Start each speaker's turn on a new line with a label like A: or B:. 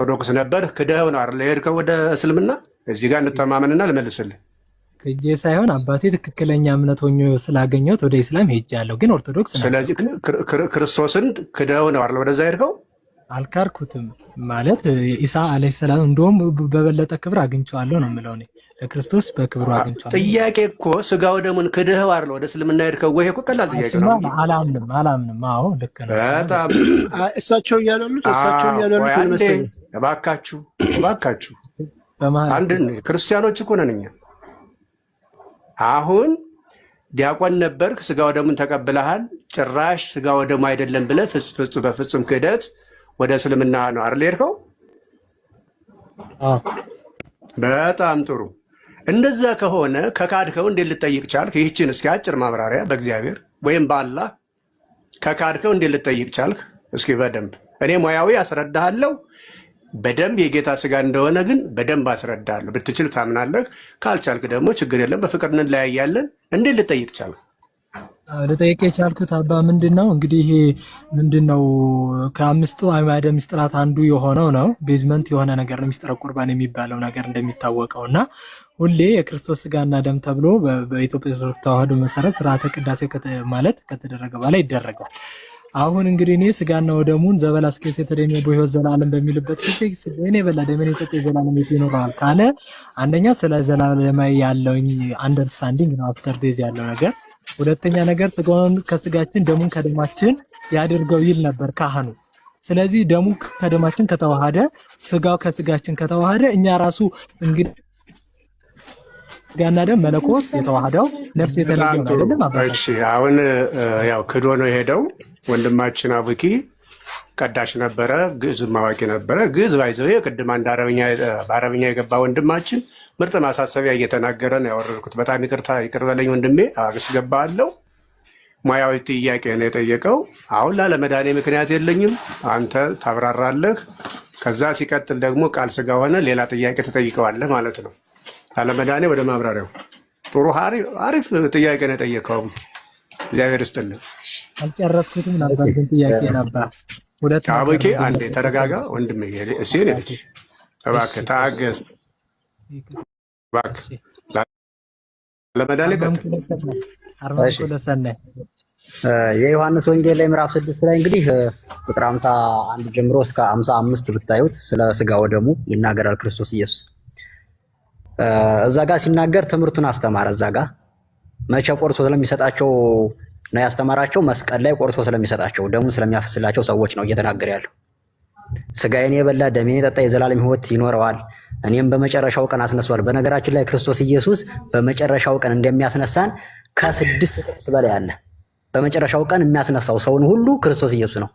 A: ኦርቶዶክስ ነበር ክደው ነው አይደል የሄድከው ወደ እስልምና? እዚህ ጋር እንተማመንና ልመልስልህ።
B: ክጄ ሳይሆን አባቴ ትክክለኛ እምነት ሆኜ ስላገኘሁት ወደ ኢስላም ሄጃለሁ፣ ግን ኦርቶዶክስ ነበር።
A: ስለዚህ ክርስቶስን ክደው ነው አይደል ወደዛ ሄድከው?
B: አልካርኩትም ማለት ኢሳ አለይሂ ሰላም እንደውም በበለጠ ክብር አግኝቼዋለሁ ነው የምለው እኔ ለክርስቶስ በክብሩ አግኝቼዋለሁ።
A: ጥያቄ እኮ ስጋው ደሙን ክደው አይደል ወደ እስልምና ሄድከው? ወይ እኮ ቀላል ጥያቄ ነው።
B: አላምንም። አዎ ልክ ነው።
A: በጣም
C: እሳቸው እያሉት
A: መሰለኝ። እባካችሁ አንድ ክርስቲያኖች እኮ ነን እኛ። አሁን ዲያቆን ነበርክ፣ ስጋው ደሙን ተቀብለሃል። ጭራሽ ስጋው ደሙ አይደለም ብለህ በፍጹም ክህደት ወደ እስልምና ነው አይደል የሄድከው? በጣም ጥሩ። እንደዛ ከሆነ ከካድከው እንዴት ልጠይቅ ቻልክ? ይህችን እስኪ አጭር ማብራሪያ በእግዚአብሔር ወይም በአላህ ከካድከው እንዴት ልጠይቅ ቻልክ? እስኪ በደንብ እኔ ሙያዊ አስረዳሃለሁ። በደንብ የጌታ ስጋ እንደሆነ ግን በደንብ አስረዳሃለሁ። ብትችል ታምናለህ፣ ካልቻልክ ደግሞ ችግር የለም በፍቅር እንለያያለን። እንዴት ልጠይቅ ቻልክ?
B: ልጠይቅ የቻልኩት አባ ምንድነው እንግዲህ ምንድነው ከአምስቱ አዕማደ ምስጢራት አንዱ የሆነው ነው። ቤዝመንት የሆነ ነገር ነው ምስጢረ ቁርባን የሚባለው ነገር እንደሚታወቀው እና ሁሌ የክርስቶስ ስጋና ደም ተብሎ በኢትዮጵያ ኦርቶዶክስ ተዋሕዶ መሰረት ስርዓተ ቅዳሴ ማለት ከተደረገ በኋላ ይደረጋል። አሁን እንግዲህ እኔ ስጋና ወደሙን ዘበላስኬስ የተደኘ በሕይወት ዘላለም በሚልበት ጊዜ እኔ በላ ደምን የጠጣ ዘላለም ሕይወት ይኖረዋል ካለ አንደኛ ስለ ዘላለማዊ ያለውኝ አንደርስታንዲንግ ነው አፍተር ዴዝ ያለው ነገር። ሁለተኛ ነገር ስጋውን ከስጋችን ደሙን ከደማችን ያድርገው ይል ነበር ካህኑ። ስለዚህ ደሙ ከደማችን ከተዋሃደ ስጋው ከስጋችን ከተዋሃደ እኛ ራሱ እንግዲህ ስጋና ደም መለኮት የተዋሃደው ነፍስ የተለየው አይደለም አባታችን።
A: እሺ አሁን ያው ክዶ ነው የሄደው ወንድማችን አቡኪ ቀዳሽ ነበረ፣ ግዕዝ ማዋቂ ነበረ። ግዕዝ ባይዘው ቅድም አንድ በአረብኛ የገባ ወንድማችን ምርጥ ማሳሰቢያ እየተናገረ ነው ያወረድኩት። በጣም ይቅር በለኝ ወንድሜ፣ አስገባለሁ። ሙያዊ ጥያቄ ነው የጠየቀው። አሁን ላለመዳኔ ምክንያት የለኝም፣ አንተ ታብራራለህ። ከዛ ሲቀጥል ደግሞ ቃል ስጋ ሆነ ሌላ ጥያቄ ትጠይቀዋለህ ማለት ነው። ላለመዳኔ ወደ ማብራሪያው። ጥሩ አሪፍ ጥያቄ ነው የጠየቀው። እግዚአብሔር ይስጥልኝ።
B: አልጨረስኩትም ነበር ግን ጥያቄ ነበር።
A: አቡኪ አንዴ ተረጋጋ ወንድሜ። እሴን ልጅ እባክህ ታገስ፣ እባክህ ለመዳኔ
D: የዮሐንስ ወንጌል ላይ ምዕራፍ 6 ላይ እንግዲህ ቁጥር 51 ጀምሮ እስከ 55 ብታዩት ስለ ስጋ ወደሙ ይናገራል ክርስቶስ ኢየሱስ። እዛ ጋር ሲናገር ትምህርቱን አስተማረ። እዛ ጋር መቼ ቆርሶ ስለሚሰጣቸው ነው ያስተማራቸው። መስቀል ላይ ቆርሶ ስለሚሰጣቸው ደሙን ስለሚያፈስላቸው ሰዎች ነው እየተናገረ ያለው። ስጋዬን የበላ ደሜን የጠጣ የዘላለም ሕይወት ይኖረዋል፣ እኔም በመጨረሻው ቀን አስነሳዋለሁ። በነገራችን ላይ ክርስቶስ ኢየሱስ በመጨረሻው ቀን እንደሚያስነሳን ከ6 ጥቅስ በላይ አለ። በመጨረሻው ቀን የሚያስነሳው ሰውን ሁሉ ክርስቶስ ኢየሱስ ነው።